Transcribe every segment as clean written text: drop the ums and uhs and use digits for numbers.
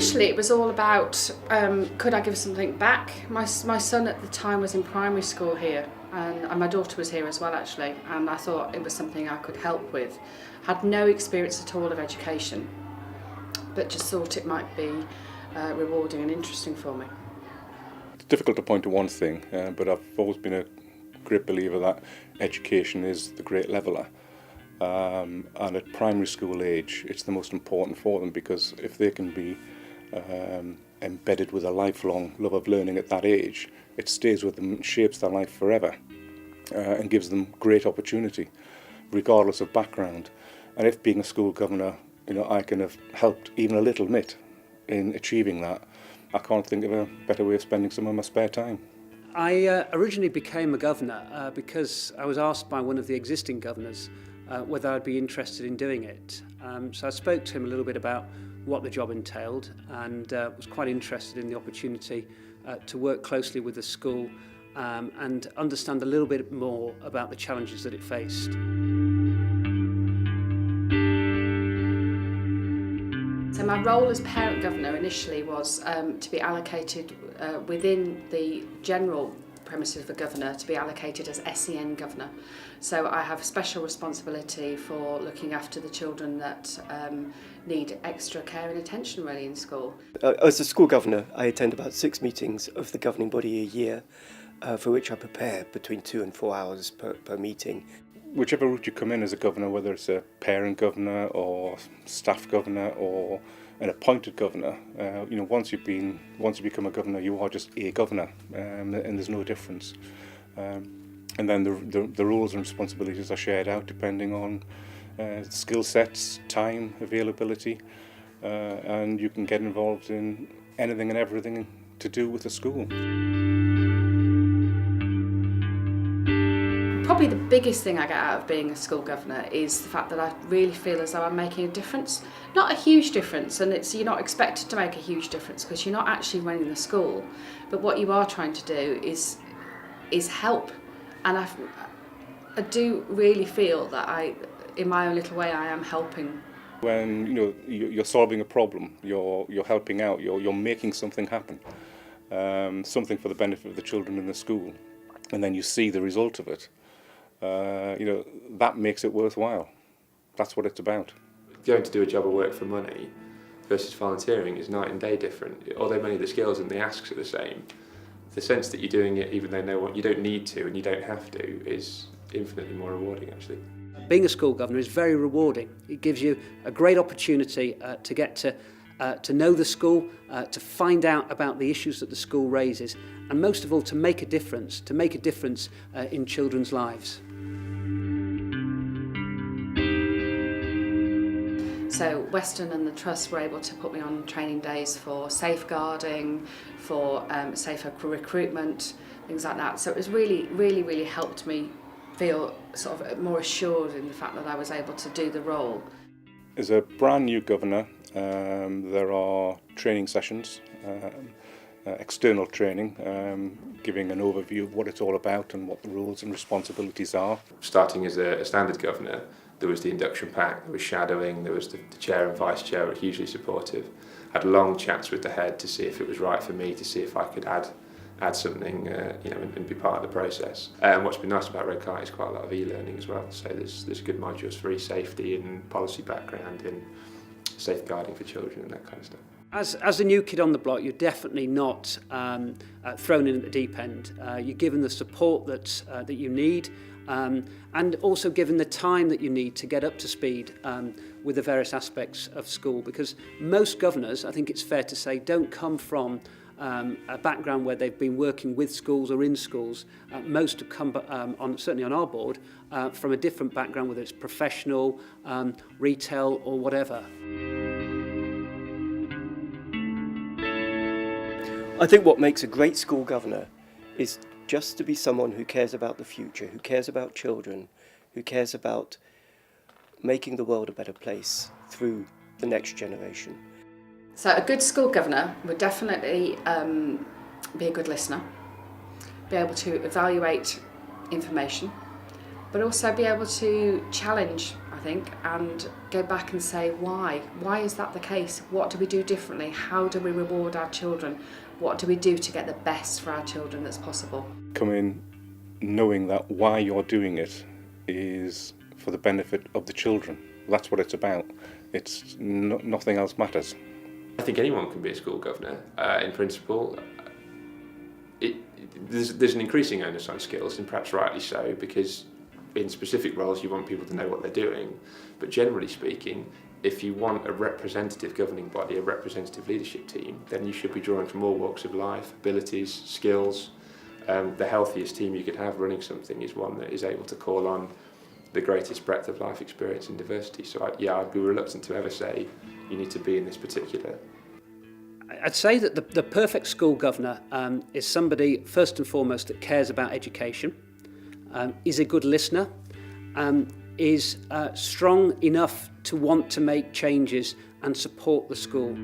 Initially it was all about could I give something back. My son at the time was in primary school here, and my daughter was here as well actually, and I thought it was something I could help with. Had no experience at all of education, but just thought it might be rewarding and interesting for me. It's difficult to point to one thing, but I've always been a great believer that education is the great leveller. And at primary school age, it's the most important for them, because if they can be embedded with a lifelong love of learning at that age, it stays with them and shapes their life forever, and gives them great opportunity, regardless of background. And if being a school governor, I can have helped even a little bit in achieving that, I can't think of a better way of spending some of my spare time. I originally became a governor because I was asked by one of the existing governors whether I'd be interested in doing it. So I spoke to him a little bit about what the job entailed, and was quite interested in the opportunity to work closely with the school and understand a little bit more about the challenges that it faced. So my role as parent governor initially was to be allocated within the general premises of the governor, to be allocated as SEN governor. So I have special responsibility for looking after the children that need extra care and attention really in school. As a school governor, I attend about 6 meetings of the governing body a year, for which I prepare between 2 and 4 hours per meeting. Whichever route you come in as a governor, whether it's a parent governor or staff governor or an appointed governor, once you become a governor, you are just a governor, and there's no difference. And then the roles and responsibilities are shared out depending on skill sets, time, availability, and you can get involved in anything and everything to do with the school. Probably the biggest thing I get out of being a school governor is the fact that I really feel as though I'm making a difference. Not a huge difference, and you're not expected to make a huge difference because you're not actually running the school, but what you are trying to do is help. And I do really feel that in my own little way, I am helping. When you're solving a problem, you're helping out, you're making something happen, something for the benefit of the children in the school, and then you see the result of it. That makes it worthwhile. That's what it's about. Going to do a job of work for money versus volunteering is night and day different. Although many of the skills and the asks are the same, the sense that you're doing it even though you don't need to and you don't have to is infinitely more rewarding actually. Being a school governor is very rewarding. It gives you a great opportunity to get to know the school, to find out about the issues that the school raises, and most of all to make a difference in children's lives. So Western and the Trust were able to put me on training days for safeguarding, for safer recruitment, things like that. So it was really helped me feel sort of more assured in the fact that I was able to do the role. As a brand new governor, there are training sessions, external training, giving an overview of what it's all about and what the roles and responsibilities are. Starting as a standard governor, there was the induction pack, there was shadowing, there was the chair and vice chair were hugely supportive. Had long chats with the head to see if it was right for me, to see if I could add something, and be part of the process. And what's been nice about RKLT is quite a lot of e-learning as well. So there's good modules for e-safety and policy background and safeguarding for children and that kind of stuff. As a new kid on the block, you're definitely not thrown in at the deep end. You're given the support that you need, and also given the time that you need to get up to speed with the various aspects of school. Because most governors, I think it's fair to say, don't come from a background where they've been working with schools or in schools. Most have come, certainly on our board, from a different background, whether it's professional, retail or whatever. I think what makes a great school governor is just to be someone who cares about the future, who cares about children, who cares about making the world a better place through the next generation. So a good school governor would definitely be a good listener, be able to evaluate information, but also be able to challenge, I I think, and go back and say why. Why is that the case? What do we do differently? How do we reward our children? What do we do to get the best for our children that's possible? Come in knowing that why you're doing it is for the benefit of the children. That's what it's about. It's nothing else matters. I think anyone can be a school governor. In principle, there's an increasing onus on skills, and perhaps rightly so, because in specific roles you want people to know what they're doing. But generally speaking, if you want a representative governing body, a representative leadership team, then you should be drawing from all walks of life, abilities, skills. The healthiest team you could have running something is one that is able to call on the greatest breadth of life experience and diversity. So I'd be reluctant to ever say you need to be in this particular. I'd say that the perfect school governor is somebody, first and foremost, that cares about education, is a good listener, is strong enough to want to make changes and support the school.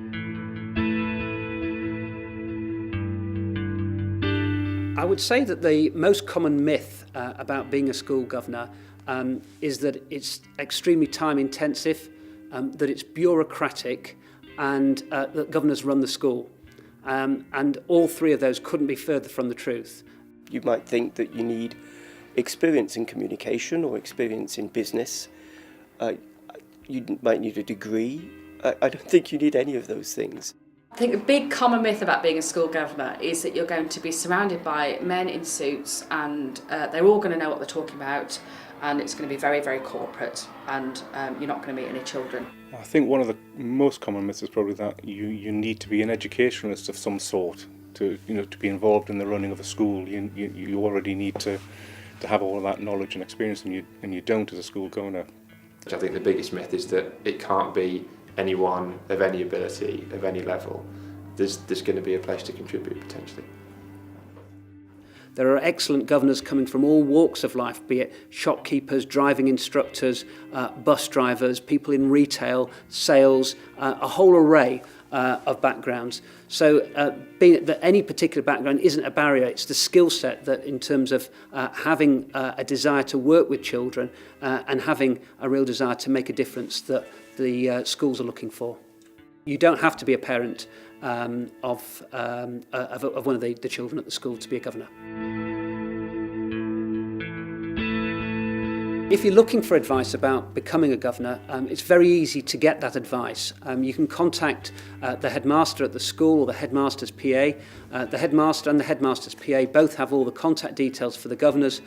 I would say that the most common myth about being a school governor is that it's extremely time intensive, that it's bureaucratic, and that governors run the school. And all three of those couldn't be further from the truth. You might think that you need experience in communication or experience in business. You might need a degree. I don't think you need any of those things. I think a big common myth about being a school governor is that you're going to be surrounded by men in suits and they're all going to know what they're talking about, and it's going to be very, very corporate, and you're not going to meet any children. I think one of the most common myths is probably that you need to be an educationalist of some sort to be involved in the running of a school. You already need to have all of that knowledge and experience, and you don't as a school governor. I think the biggest myth is that it can't be anyone of any ability, of any level. There's going to be a place to contribute potentially. There are excellent governors coming from all walks of life, be it shopkeepers, driving instructors, bus drivers, people in retail, sales, a whole array of backgrounds. So being that any particular background isn't a barrier, it's the skill set that in terms of having a desire to work with children and having a real desire to make a difference that the schools are looking for. You don't have to be a parent of one of the children at the school to be a governor. If you're looking for advice about becoming a governor, it's very easy to get that advice. You can contact the headmaster at the school or the headmaster's PA. The headmaster and the headmaster's PA both have all the contact details for the governors,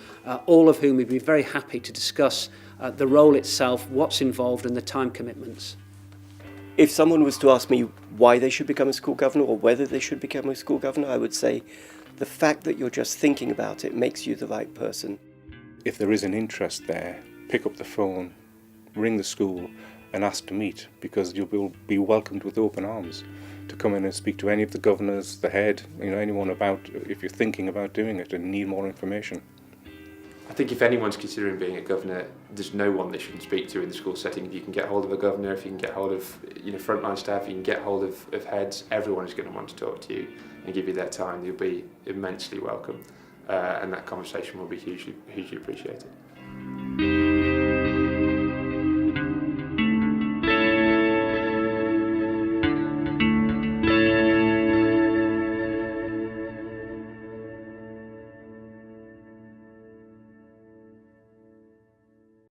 all of whom would be very happy to discuss the role itself, what's involved and the time commitments. If someone was to ask me why they should become a school governor or whether they should become a school governor, I would say the fact that you're just thinking about it makes you the right person. If there is an interest there, pick up the phone, ring the school and ask to meet, because you'll be welcomed with open arms to come in and speak to any of the governors, the head, anyone about if you're thinking about doing it and need more information. I think if anyone's considering being a governor, there's no one they shouldn't speak to in the school setting. If you can get hold of a governor, if you can get hold of frontline staff, you can get hold of heads, everyone is going to want to talk to you and give you their time. You'll be immensely welcome, and that conversation will be hugely appreciated.